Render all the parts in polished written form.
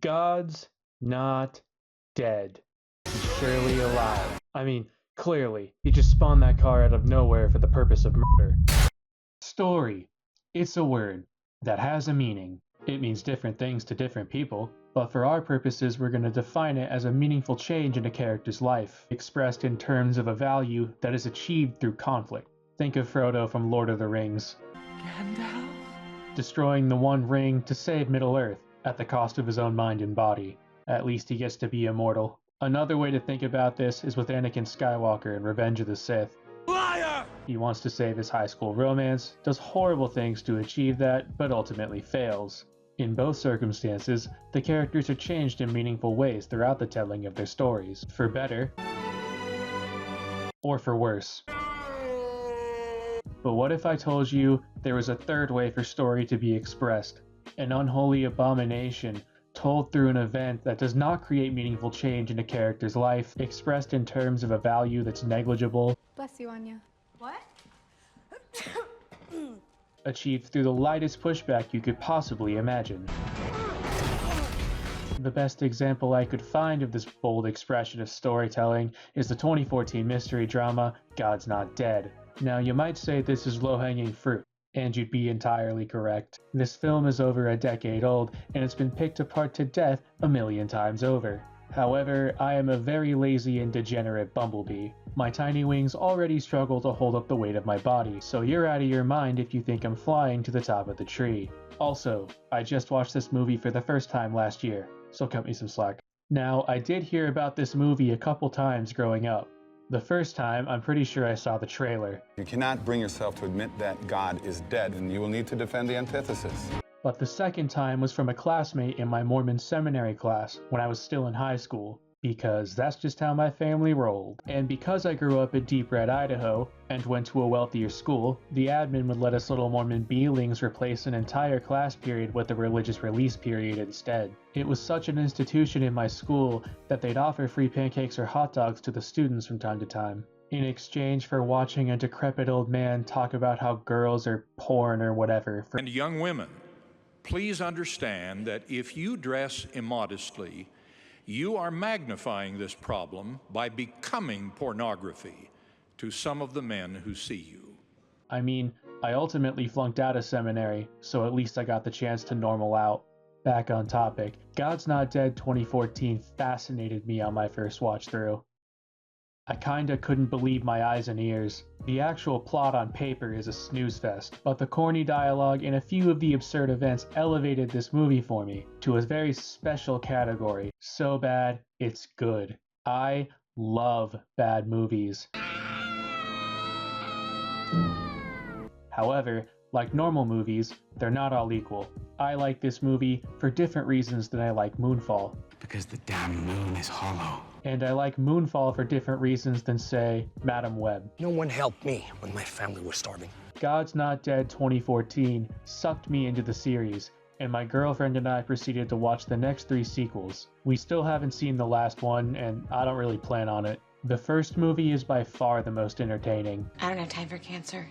God's not dead. He's surely alive. I mean, clearly, he just spawned that car out of nowhere for the purpose of murder. Story. It's a word that has a meaning. It means different things to different people, but for our purposes we're going to define it as a meaningful change in a character's life, expressed in terms of a value that is achieved through conflict. Think of Frodo from Lord of the Rings. Gandalf? Destroying the One Ring to save Middle-earth, at the cost of his own mind and body. At least he gets to be immortal. Another way to think about this is with Anakin Skywalker in Revenge of the Sith. Liar! He wants to save his high school romance, does horrible things to achieve that, but ultimately fails. In both circumstances, the characters are changed in meaningful ways throughout the telling of their stories, for better or for worse. But what if I told you there was a third way for story to be expressed? An unholy abomination told through an event that does not create meaningful change in a character's life, expressed in terms of a value that's negligible. Bless you, Anya. What? Achieved through the lightest pushback you could possibly imagine. The best example I could find of this bold expression of storytelling is the 2014 mystery drama God's Not Dead. Now you might say this is low-hanging fruit, and you'd be entirely correct. This film is over a decade old, and it's been picked apart to death a million times over. However, I am a very lazy and degenerate bumblebee. My tiny wings already struggle to hold up the weight of my body, so you're out of your mind if you think I'm flying to the top of the tree. Also, I just watched this movie for the first time last year, so cut me some slack. Now, I did hear about this movie a couple times growing up. The first time, I'm pretty sure I saw the trailer. You cannot bring yourself to admit that God is dead, and you will need to defend the antithesis. But the second time was from a classmate in my Mormon seminary class when I was still in high school, because that's just how my family rolled. And because I grew up in Deep Red, Idaho, and went to a wealthier school, the admin would let us little Mormon B-lings replace an entire class period with a religious release period instead. It was such an institution in my school that they'd offer free pancakes or hot dogs to the students from time to time, in exchange for watching a decrepit old man talk about how girls are porn or whatever. And young women, please understand that if you dress immodestly, you are magnifying this problem by becoming pornography to some of the men who see you. I mean, I ultimately flunked out of seminary, so at least I got the chance to normal out. Back on topic, God's Not Dead 2014 fascinated me on my first watch through. I kinda couldn't believe my eyes and ears. The actual plot on paper is a snooze fest, but the corny dialogue and a few of the absurd events elevated this movie for me to a very special category. So bad, it's good. I love bad movies. However, like normal movies, they're not all equal. I like this movie for different reasons than I like Moonfall. Because the damn moon is hollow. And I like Moonfall for different reasons than, say, Madam Web. No one helped me when my family was starving. God's Not Dead 2014 sucked me into the series, and my girlfriend and I proceeded to watch the next 3 sequels. We still haven't seen the last one, and I don't really plan on it. The first movie is by far the most entertaining. I don't have time for cancer.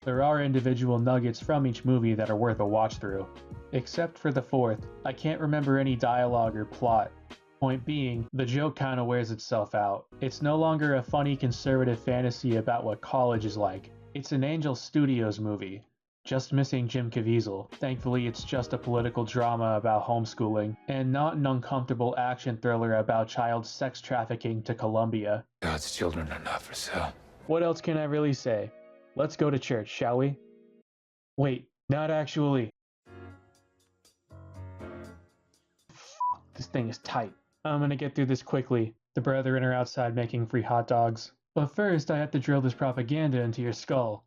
There are individual nuggets from each movie that are worth a watch through. Except for the fourth, I can't remember any dialogue or plot. Point being, the joke kinda wears itself out. It's no longer a funny conservative fantasy about what college is like. It's an Angel Studios movie. Just missing Jim Caviezel. Thankfully, it's just a political drama about homeschooling, and not an uncomfortable action thriller about child sex trafficking to Colombia. God's children are not for sale. What else can I really say? Let's go to church, shall we? Wait, not actually. This thing is tight. I'm gonna get through this quickly. The brethren are outside making free hot dogs. But first, I have to drill this propaganda into your skull.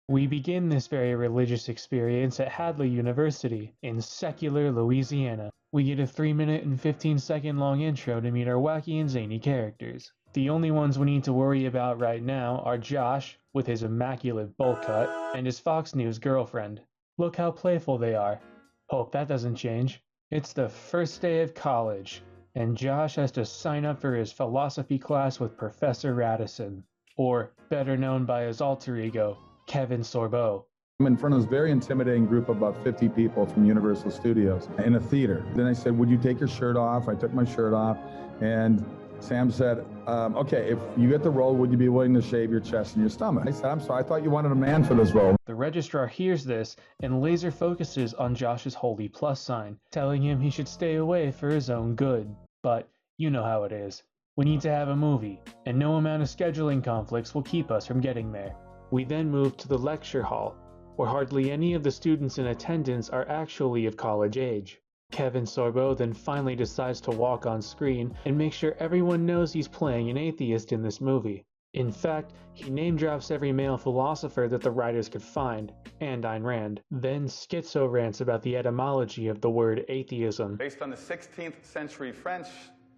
We begin this very religious experience at Hadley University in secular Louisiana. We get a 3-minute and 15-second long intro to meet our wacky and zany characters. The only ones we need to worry about right now are Josh, with his immaculate bowl cut, and his Fox News girlfriend. Look how playful they are. Hope that doesn't change. It's the first day of college, and Josh has to sign up for his philosophy class with Professor Radisson, or better known by his alter ego, Kevin Sorbo. I'm in front of this very intimidating group of about 50 people from Universal Studios in a theater. Then I said, would you take your shirt off? I took my shirt off, and Sam said, okay, if you get the role, would you be willing to shave your chest and your stomach? I said, I'm sorry, I thought you wanted a man for this role. The registrar hears this and laser focuses on Josh's holy plus sign, telling him he should stay away for his own good. But you know how it is. We need to have a movie, and no amount of scheduling conflicts will keep us from getting there. We then move to the lecture hall, where hardly any of the students in attendance are actually of college age. Kevin Sorbo then finally decides to walk on screen and make sure everyone knows he's playing an atheist in this movie. In fact, he name drops every male philosopher that the writers could find, and Ayn Rand, then schizo rants about the etymology of the word atheism. Based on the 16th century French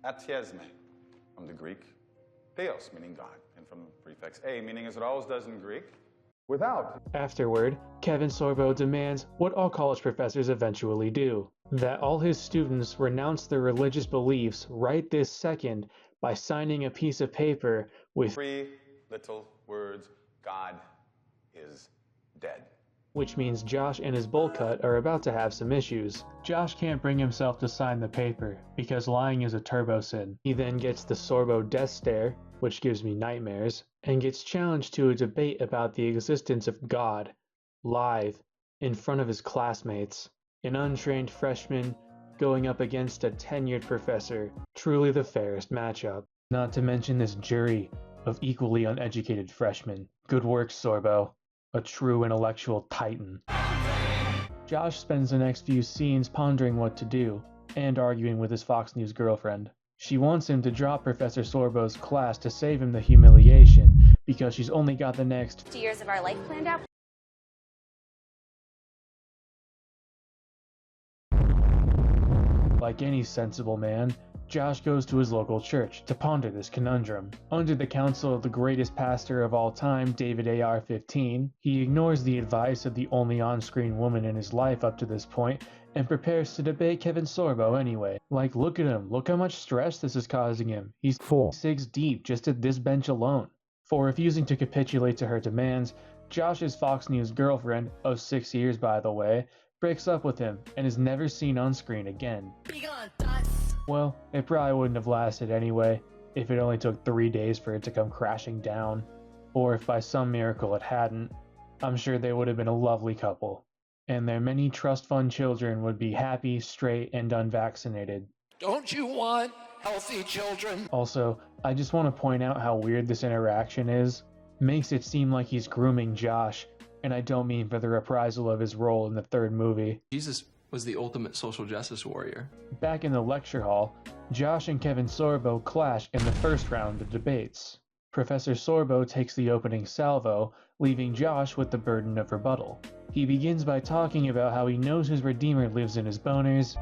athéisme, from the Greek theos, meaning God, and from the prefix a, meaning as it always does in Greek, without. Afterward, Kevin Sorbo demands what all college professors eventually do, that all his students renounce their religious beliefs right this second by signing a piece of paper with 3 little words, God is dead. which means Josh and his bowl cut are about to have some issues. Josh can't bring himself to sign the paper, because lying is a turbo sin. He then gets the Sorbo death stare, which gives me nightmares, and gets challenged to a debate about the existence of God, live, in front of his classmates. An untrained freshman going up against a tenured professor, truly the fairest matchup. Not to mention this jury of equally uneducated freshmen. Good work, Sorbo. A true intellectual titan. Josh spends the next few scenes pondering what to do, and arguing with his Fox News girlfriend. She wants him to drop Professor Sorbo's class to save him the humiliation, because she's only got the next 2 years of our life planned out. Like any sensible man, Josh goes to his local church to ponder this conundrum. Under the counsel of the greatest pastor of all time, David AR-15, he ignores the advice of the only on-screen woman in his life up to this point and prepares to debate Kevin Sorbo anyway. Like, look at him, look how much stress this is causing him. He's 6 deep just at this bench alone. For refusing to capitulate to her demands, Josh's Fox News girlfriend, of 6 years by the way, breaks up with him and is never seen on screen again. Well, it probably wouldn't have lasted anyway, if it only took 3 days for it to come crashing down. Or if by some miracle it hadn't, I'm sure they would have been a lovely couple. And their many trust fund children would be happy, straight, and unvaccinated. Don't you want healthy children? Also, I just want to point out how weird this interaction is. Makes it seem like he's grooming Josh, and I don't mean for the reprisal of his role in the 3rd movie. Jesus was the ultimate social justice warrior. Back in the lecture hall, Josh and Kevin Sorbo clash in the first round of debates. Professor Sorbo takes the opening salvo, leaving Josh with the burden of rebuttal. He begins by talking about how he knows his Redeemer lives in his boners,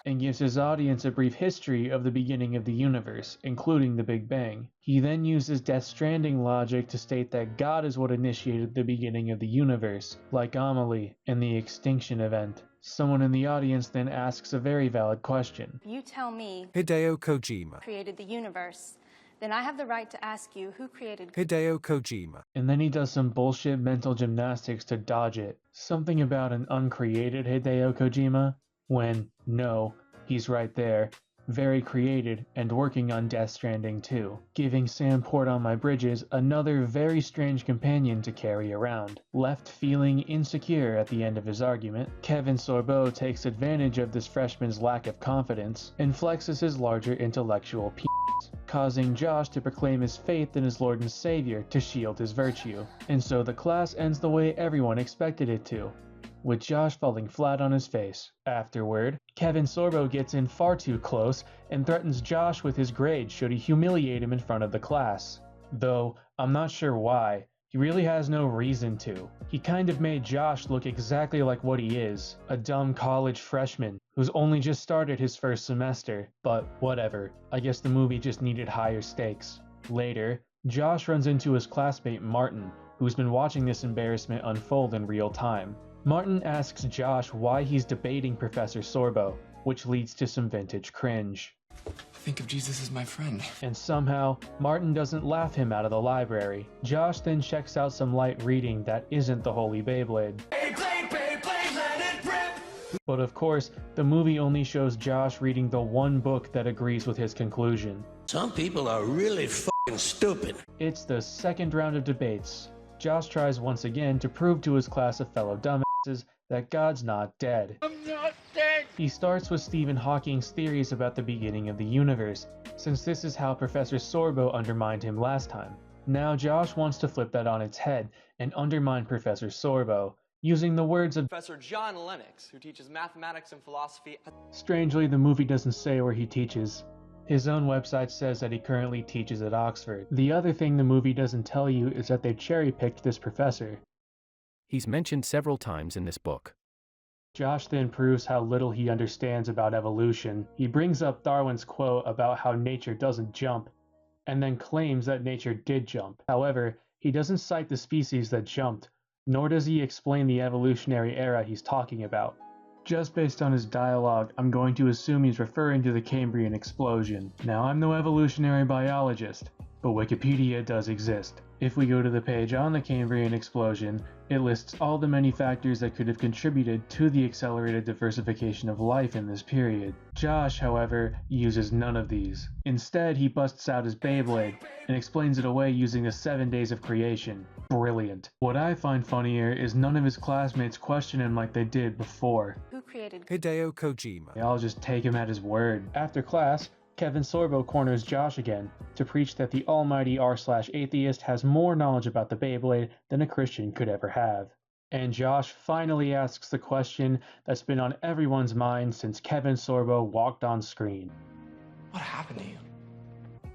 and gives his audience a brief history of the beginning of the universe, including the Big Bang. He then uses Death Stranding logic to state that God is what initiated the beginning of the universe, like Amelie and the extinction event. Someone in the audience then asks a very valid question. You tell me Hideo Kojima. created the universe, then I have the right to ask you who created Hideo Kojima. And then he does some bullshit mental gymnastics to dodge it. Something about an uncreated Hideo Kojima, when, no, he's right there, very created and working on Death Stranding 2, giving Sam Port on My Bridges another very strange companion to carry around. Left feeling insecure at the end of his argument, Kevin Sorbo takes advantage of this freshman's lack of confidence and flexes his larger intellectual penis, causing Josh to proclaim his faith in his Lord and Savior to shield his virtue. And so the class ends the way everyone expected it to, with Josh falling flat on his face. Afterward, Kevin Sorbo gets in far too close and threatens Josh with his grade should he humiliate him in front of the class. Though, I'm not sure why. He really has no reason to. He kind of made Josh look exactly like what he is, a dumb college freshman who's only just started his first semester. But whatever, I guess the movie just needed higher stakes. Later, Josh runs into his classmate Martin, who's been watching this embarrassment unfold in real time. Martin asks Josh why he's debating Professor Sorbo, which leads to some vintage cringe. Think of Jesus as my friend. And somehow, Martin doesn't laugh him out of the library. Josh then checks out some light reading that isn't the Holy Beyblade. But of course, the movie only shows Josh reading the one book that agrees with his conclusion. Some people are really f***ing stupid. It's the second round of debates. Josh tries once again to prove to his class of fellow dumbasses that God's not dead. I'm not dead! He starts with Stephen Hawking's theories about the beginning of the universe, since this is how Professor Sorbo undermined him last time. Now Josh wants to flip that on its head and undermine Professor Sorbo, using the words of Professor John Lennox, who teaches mathematics and philosophy at... Strangely, the movie doesn't say where he teaches. His own website says that he currently teaches at Oxford. The other thing the movie doesn't tell you is that they cherry-picked this professor. He's mentioned several times in this book. Josh then proves how little he understands about evolution. He brings up Darwin's quote about how nature doesn't jump, and then claims that nature did jump. However, he doesn't cite the species that jumped, nor does he explain the evolutionary era he's talking about. Just based on his dialogue, I'm going to assume he's referring to the Cambrian explosion. Now, I'm no evolutionary biologist, but Wikipedia does exist. If we go to the page on the Cambrian explosion, it lists all the many factors that could have contributed to the accelerated diversification of life in this period. Josh, however, uses none of these. Instead, he busts out his Beyblade and explains it away using the 7 days of creation. Brilliant. What I find funnier is none of his classmates question him like they did before. Who created Hideo Kojima. They all just take him at his word. After class, Kevin Sorbo corners Josh again to preach that the almighty r/atheist has more knowledge about the Beyblade than a Christian could ever have. And Josh finally asks the question that's been on everyone's mind since Kevin Sorbo walked on screen. What happened to you?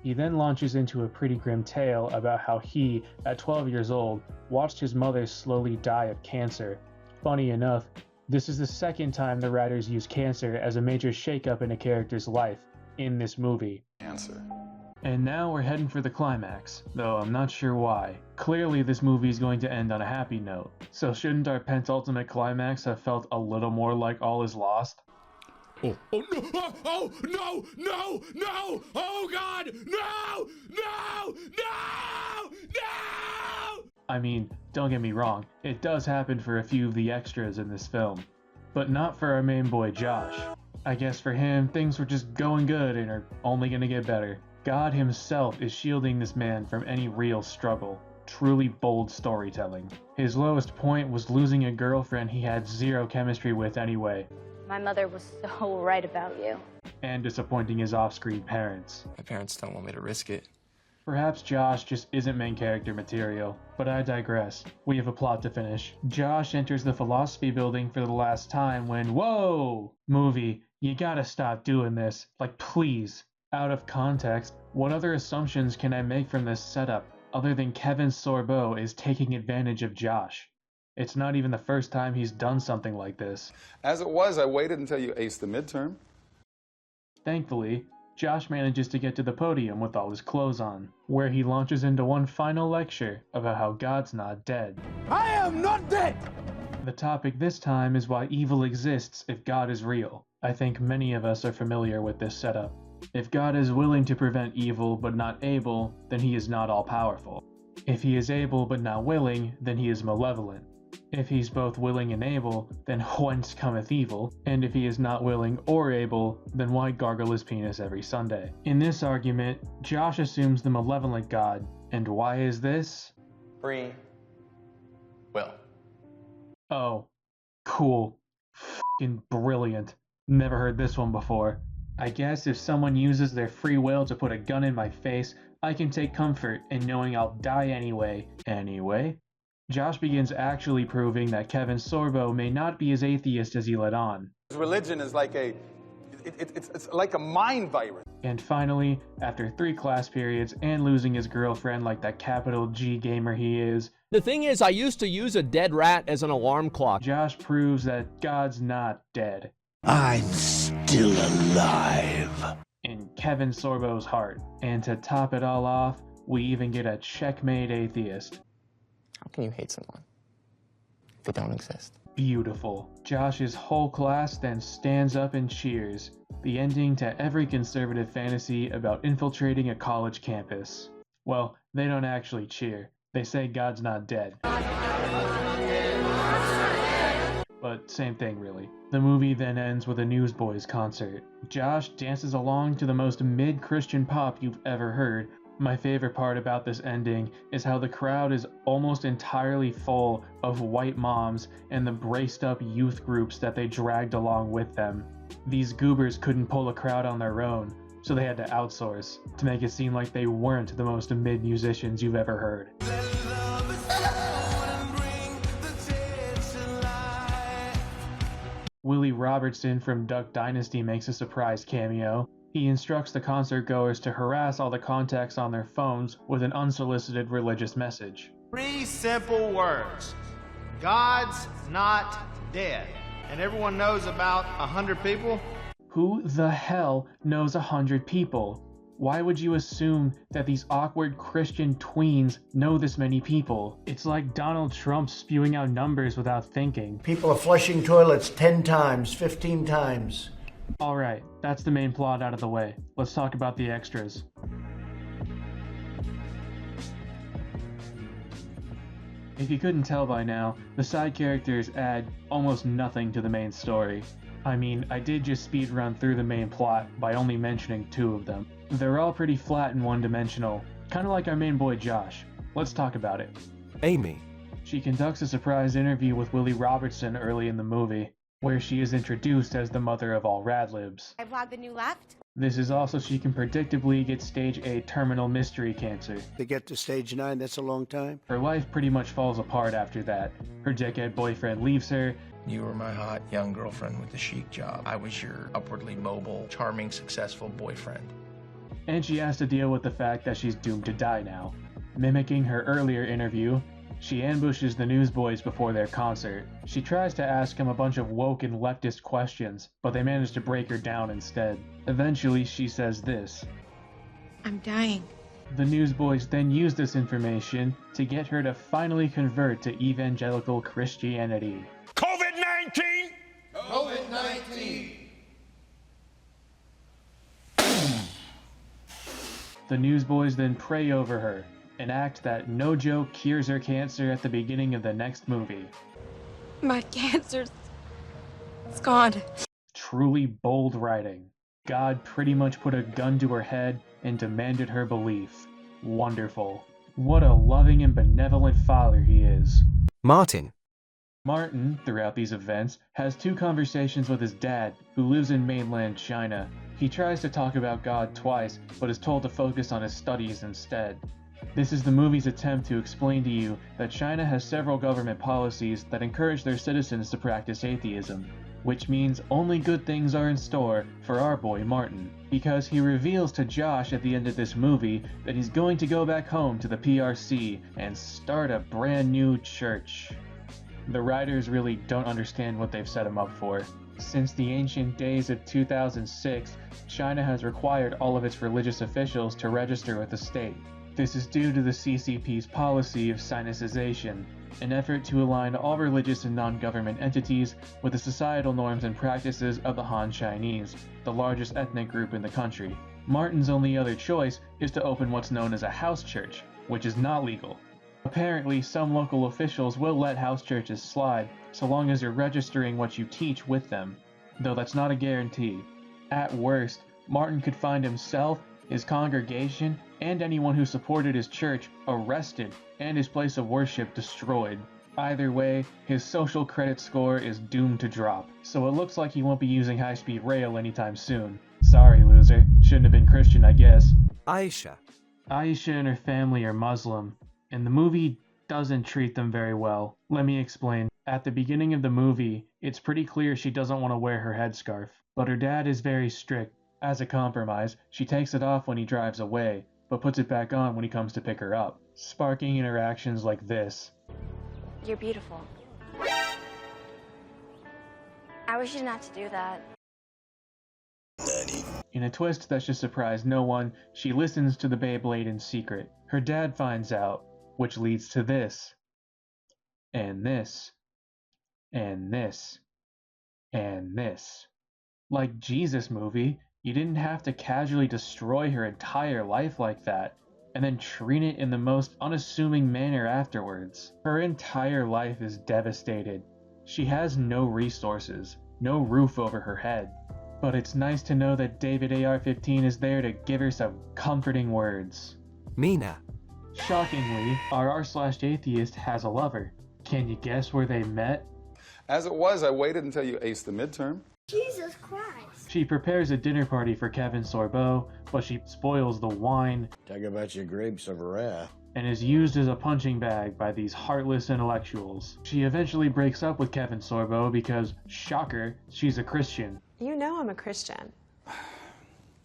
He then launches into a pretty grim tale about how he, at 12 years old, watched his mother slowly die of cancer. Funny enough, this is the second time the writers use cancer as a major shakeup in a character's life in this movie. Answer. And now we're heading for the climax, though I'm not sure why. Clearly this movie is going to end on a happy note, so shouldn't our penultimate climax have felt a little more like All Is Lost? Oh no! Oh no! No! No! Oh God! No! No! No! No! I mean, don't get me wrong, it does happen for a few of the extras in this film, but not for our main boy Josh. I guess for him, things were just going good and are only gonna get better. God himself is shielding this man from any real struggle. Truly bold storytelling. His lowest point was losing a girlfriend he had zero chemistry with anyway. My mother was so right about you. And disappointing his off-screen parents. My parents don't want me to risk it. Perhaps Josh just isn't main character material, but I digress. We have a plot to finish. Josh enters the philosophy building for the last time when, whoa! Movie, you gotta stop doing this. Like, please. Out of context, what other assumptions can I make from this setup, other than Kevin Sorbo is taking advantage of Josh? It's not even the first time he's done something like this. As it was, I waited until you aced the midterm. Thankfully, Josh manages to get to the podium with all his clothes on, where he launches into one final lecture about how God's not dead. I am not dead! The topic this time is why evil exists if God is real. I think many of us are familiar with this setup. If God is willing to prevent evil but not able, then he is not all-powerful. If he is able but not willing, then he is malevolent. If he's both willing and able, then whence cometh evil? And if he is not willing or able, then why gargle his penis every Sunday? In this argument, Josh assumes the malevolent God. And why is this? Free will. Oh, cool. F***ing brilliant. Never heard this one before. I guess if someone uses their free will to put a gun in my face, I can take comfort in knowing I'll die anyway. Anyway? Josh begins actually proving that Kevin Sorbo may not be as atheist as he let on. Religion is like it's like a mind virus. And finally, after 3 class periods and losing his girlfriend like that capital G gamer he is, the thing is, I used to use a dead rat as an alarm clock. Josh proves that God's not dead. I'm still alive. In Kevin Sorbo's heart. And to top it all off, we even get a checkmate atheist. How can you hate someone if they don't exist? beautiful. Josh's whole class then stands up and cheers, the ending to every conservative fantasy about infiltrating a college campus. Well, they don't actually cheer. They say God's not dead. But same thing really. The movie then ends with a Newsboys concert. Josh dances along to the most mid-Christian pop you've ever heard. My favorite part about this ending is how the crowd is almost entirely full of white moms and the braced up youth groups that they dragged along with them. These goobers couldn't pull a crowd on their own, so they had to outsource to make it seem like they weren't the most mid musicians you've ever heard. Willie Robertson from Duck Dynasty makes a surprise cameo. He instructs the concert goers to harass all the contacts on their phones with an unsolicited religious message. 3 simple words. God's not dead. And everyone knows about 100 people? Who the hell knows 100 people? Why would you assume that these awkward Christian tweens know this many people? It's like Donald Trump spewing out numbers without thinking. People are flushing toilets 10 times, 15 times. Alright, that's the main plot out of the way. Let's talk about the extras. If you couldn't tell by now, the side characters add almost nothing to the main story. I mean, I did just speed run through the main plot by only mentioning 2 of them. They're all pretty flat and one-dimensional, kinda like our main boy Josh. Let's talk about it. Amy. She conducts a surprise interview with Willie Robertson early in the movie, where she is introduced as the mother of all radlibs. I vlogged the new left. This is also she can predictably get stage A terminal mystery cancer. To get to stage 9, that's a long time. Her life pretty much falls apart after that. Her dickhead boyfriend leaves her. You were my hot young girlfriend with the chic job. I was your upwardly mobile, charming, successful boyfriend. And she has to deal with the fact that she's doomed to die now. Mimicking her earlier interview, she ambushes the newsboys before their concert. She tries to ask them a bunch of woke and leftist questions, but they manage to break her down instead. Eventually, she says this. I'm dying. The newsboys then use this information to get her to finally convert to evangelical Christianity. COVID-19! COVID-19! The newsboys then pray over her, an act that no joke cures her cancer at the beginning of the next movie. My cancer's... it's gone. Truly bold writing. God pretty much put a gun to her head and demanded her belief. Wonderful. What a loving and benevolent father he is. Martin. Martin, throughout these events, has 2 conversations with his dad, who lives in mainland China. He tries to talk about God twice, but is told to focus on his studies instead. This is the movie's attempt to explain to you that China has several government policies that encourage their citizens to practice atheism, which means only good things are in store for our boy Martin, because he reveals to Josh at the end of this movie that he's going to go back home to the PRC and start a brand new church. The writers really don't understand what they've set him up for. Since the ancient days of 2006, China has required all of its religious officials to register with the state. This is due to the CCP's policy of sinicization, an effort to align all religious and non-government entities with the societal norms and practices of the Han Chinese, the largest ethnic group in the country. Martin's only other choice is to open what's known as a house church, which is not legal. Apparently, some local officials will let house churches slide, so long as you're registering what you teach with them, though that's not a guarantee. At worst, Martin could find himself, his congregation, and anyone who supported his church arrested and his place of worship destroyed. Either way, his social credit score is doomed to drop, so it looks like he won't be using high-speed rail anytime soon. Sorry, loser. Shouldn't have been Christian, I guess. Aisha. Aisha and her family are Muslim, and the movie doesn't treat them very well. Let me explain. At the beginning of the movie, it's pretty clear she doesn't want to wear her headscarf, but her dad is very strict. As a compromise, she takes it off when he drives away, but puts it back on when he comes to pick her up, sparking interactions like this. You're beautiful. I wish you didn't have to do that. In a twist that should surprise no one, she listens to the Beyblade in secret. Her dad finds out, which leads to this. And this. and this, and this. Like Jesus movie, you didn't have to casually destroy her entire life like that, and then treat it in the most unassuming manner afterwards. Her entire life is devastated. She has no resources, no roof over her head. But it's nice to know that David AR-15 is there to give her some comforting words. Mina. Shockingly, our r/atheist has a lover. Can you guess where they met? As it was, I waited until you aced the midterm. Jesus Christ. She prepares a dinner party for Kevin Sorbo, but she spoils the wine. Talk about your grapes of wrath. And is used as a punching bag by these heartless intellectuals. She eventually breaks up with Kevin Sorbo because, shocker, she's a Christian. You know I'm a Christian.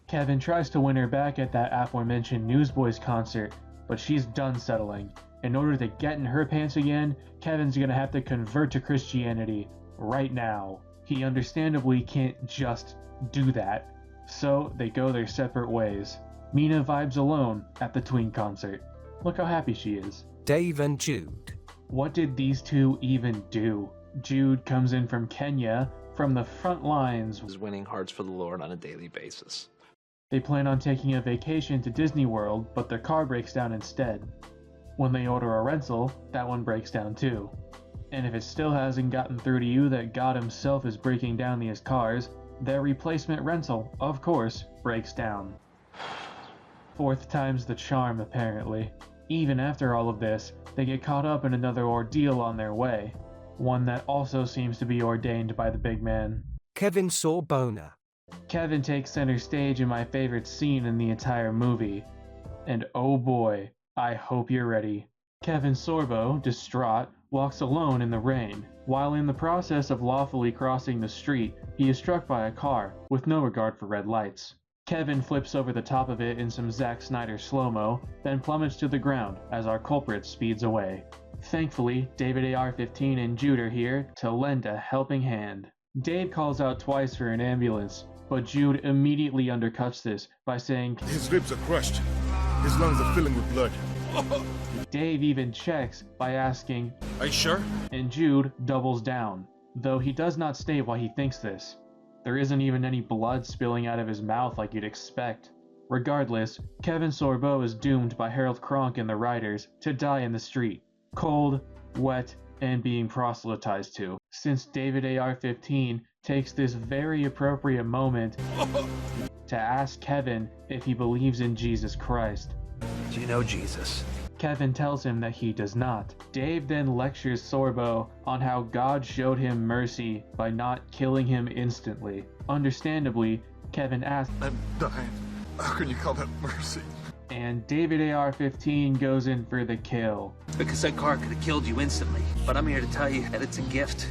Kevin tries to win her back at that aforementioned Newsboys concert, but she's done settling. In order to get in her pants again, Kevin's gonna have to convert to Christianity right now. He understandably can't just do that, so they go their separate ways. Mina vibes alone at the tween concert. Look how happy she is. Dave and Jude. What did these two even do? Jude comes in from Kenya, from the front lines. Is winning hearts for the Lord on a daily basis. They plan on taking a vacation to Disney World, but their car breaks down instead. When they order a rental, that one breaks down too. And if it still hasn't gotten through to you that God himself is breaking down these cars, their replacement rental, of course, breaks down. Fourth time's the charm, apparently. Even after all of this, they get caught up in another ordeal on their way. One that also seems to be ordained by the big man. Kevin saw boner. Kevin takes center stage in my favorite scene in the entire movie. And oh boy, I hope you're ready. Kevin Sorbo, distraught, walks alone in the rain. While in the process of lawfully crossing the street, he is struck by a car, with no regard for red lights. Kevin flips over the top of it in some Zack Snyder slow-mo, then plummets to the ground as our culprit speeds away. Thankfully, David AR-15 and Jude are here to lend a helping hand. Dave calls out twice for an ambulance, but Jude immediately undercuts this by saying, His ribs are crushed. His lungs are filling with blood. Dave even checks by asking, Are you sure? And Jude doubles down, though he does not state why he thinks this. There isn't even any blood spilling out of his mouth like you'd expect. Regardless, Kevin Sorbo is doomed by Harold Kronk and the Riders to die in the street. Cold, wet, and being proselytized to, since David AR-15 takes this very appropriate moment to ask Kevin if he believes in Jesus Christ. Do you know Jesus? Kevin tells him that he does not. Dave then lectures Sorbo on how God showed him mercy by not killing him instantly. Understandably, Kevin asks, I'm dying. How can you call that mercy? And David AR-15 goes in for the kill. Because that car could have killed you instantly. But I'm here to tell you that it's a gift.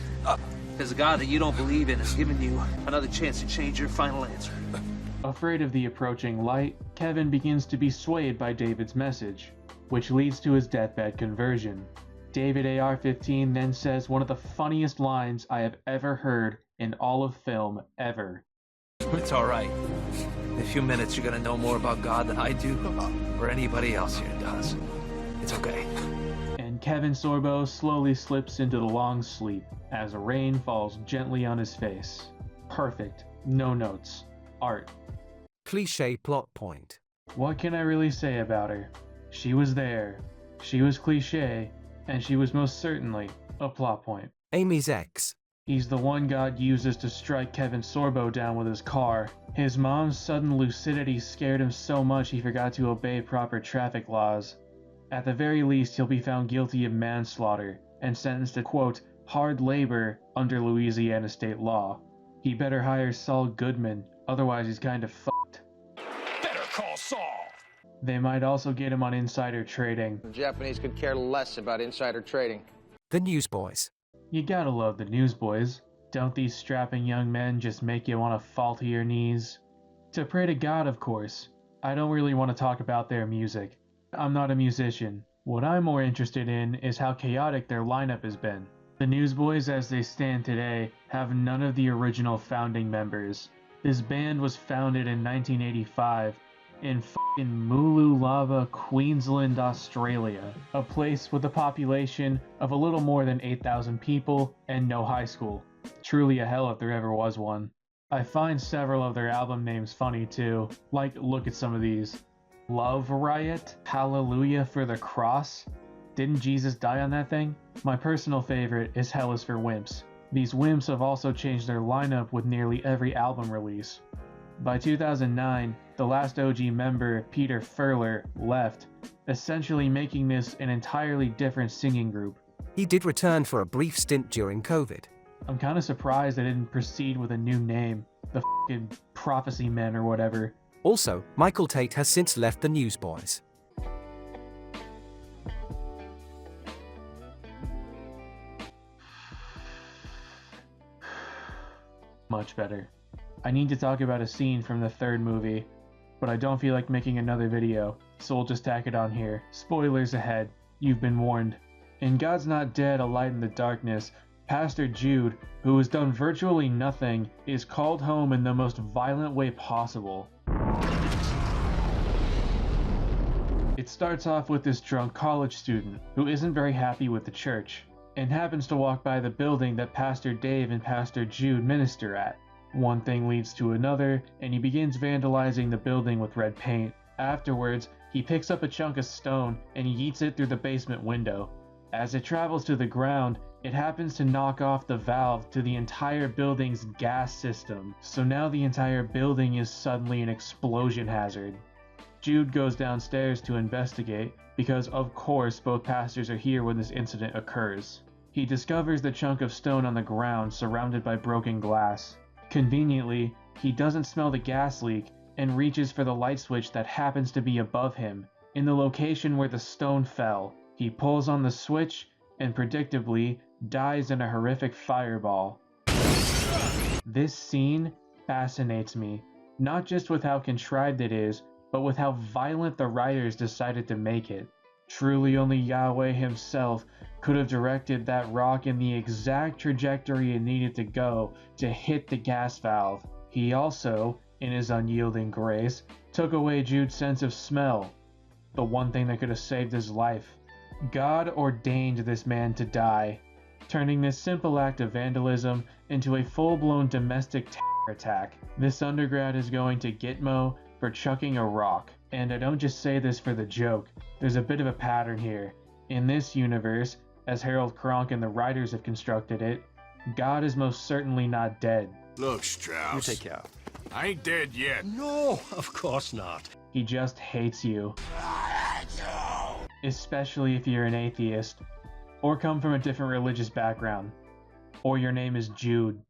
Because the God that you don't believe in has given you another chance to change your final answer. Afraid of the approaching light, Kevin begins to be swayed by David's message, which leads to his deathbed conversion. David AR-15 then says one of the funniest lines I have ever heard in all of film ever. It's alright. In a few minutes you're gonna know more about God than I do, or anybody else here does. It's okay. And Kevin Sorbo slowly slips into the long sleep as rain falls gently on his face. Perfect. No notes. Art. Cliché plot point. What can I really say about her? She was there, she was cliché, and she was most certainly a plot point. Amy's ex. He's the one God uses to strike Kevin Sorbo down with his car. His mom's sudden lucidity scared him so much he forgot to obey proper traffic laws. At the very least, he'll be found guilty of manslaughter and sentenced to, quote, hard labor under Louisiana state law. He better hire Saul Goodman, otherwise he's kind of fucked. Better call Saul. They might also get him on insider trading. The Japanese could care less about insider trading. The Newsboys. You gotta love the Newsboys. Don't these strapping young men just make you want to fall to your knees? To pray to God, of course. I don't really want to talk about their music. I'm not a musician. What I'm more interested in is how chaotic their lineup has been. The Newsboys as they stand today have none of the original founding members. This band was founded in 1985, in f***ing Mooloolaba, Queensland, Australia, a place with a population of a little more than 8,000 people and no high school. Truly a hell if there ever was one. I find several of their album names funny too, like look at some of these. Love Riot, Hallelujah for the Cross. Didn't Jesus die on that thing? My personal favorite is Hell is for Wimps. These wimps have also changed their lineup with nearly every album release. By 2009, the last OG member, Peter Furler, left, essentially making this an entirely different singing group. He did return for a brief stint during COVID. I'm kinda surprised they didn't proceed with a new name, the f***ing Prophecy Men or whatever. Also, Michael Tate has since left the Newsboys. Much better. I need to talk about a scene from the third movie, but I don't feel like making another video, so we'll just tack it on here. Spoilers ahead. You've been warned. In God's Not Dead, A Light in the Darkness, Pastor Jude, who has done virtually nothing, is called home in the most violent way possible. It starts off with this drunk college student who isn't very happy with the church, and happens to walk by the building that Pastor Dave and Pastor Jude minister at. One thing leads to another, and he begins vandalizing the building with red paint. Afterwards, he picks up a chunk of stone and yeets it through the basement window. As it travels to the ground, it happens to knock off the valve to the entire building's gas system, so now the entire building is suddenly an explosion hazard. Jude goes downstairs to investigate, because of course both pastors are here when this incident occurs. He discovers the chunk of stone on the ground surrounded by broken glass. Conveniently, he doesn't smell the gas leak and reaches for the light switch that happens to be above him, in the location where the stone fell. He pulls on the switch and predictably dies in a horrific fireball. This scene fascinates me, not just with how contrived it is, but with how violent the writers decided to make it. Truly only Yahweh himself could have directed that rock in the exact trajectory it needed to go to hit the gas valve. He also, in his unyielding grace, took away Jude's sense of smell, the one thing that could have saved his life. God ordained this man to die, turning this simple act of vandalism into a full-blown domestic terror attack. This undergrad is going to Gitmo for chucking a rock. And I don't just say this for the joke, there's a bit of a pattern here. In this universe, as Harold Kronk and the writers have constructed it, God is most certainly not dead. Look, Strauss. You take care. I ain't dead yet. No, of course not. He just hates you. Especially if you're an atheist, or come from a different religious background, or your name is Jude.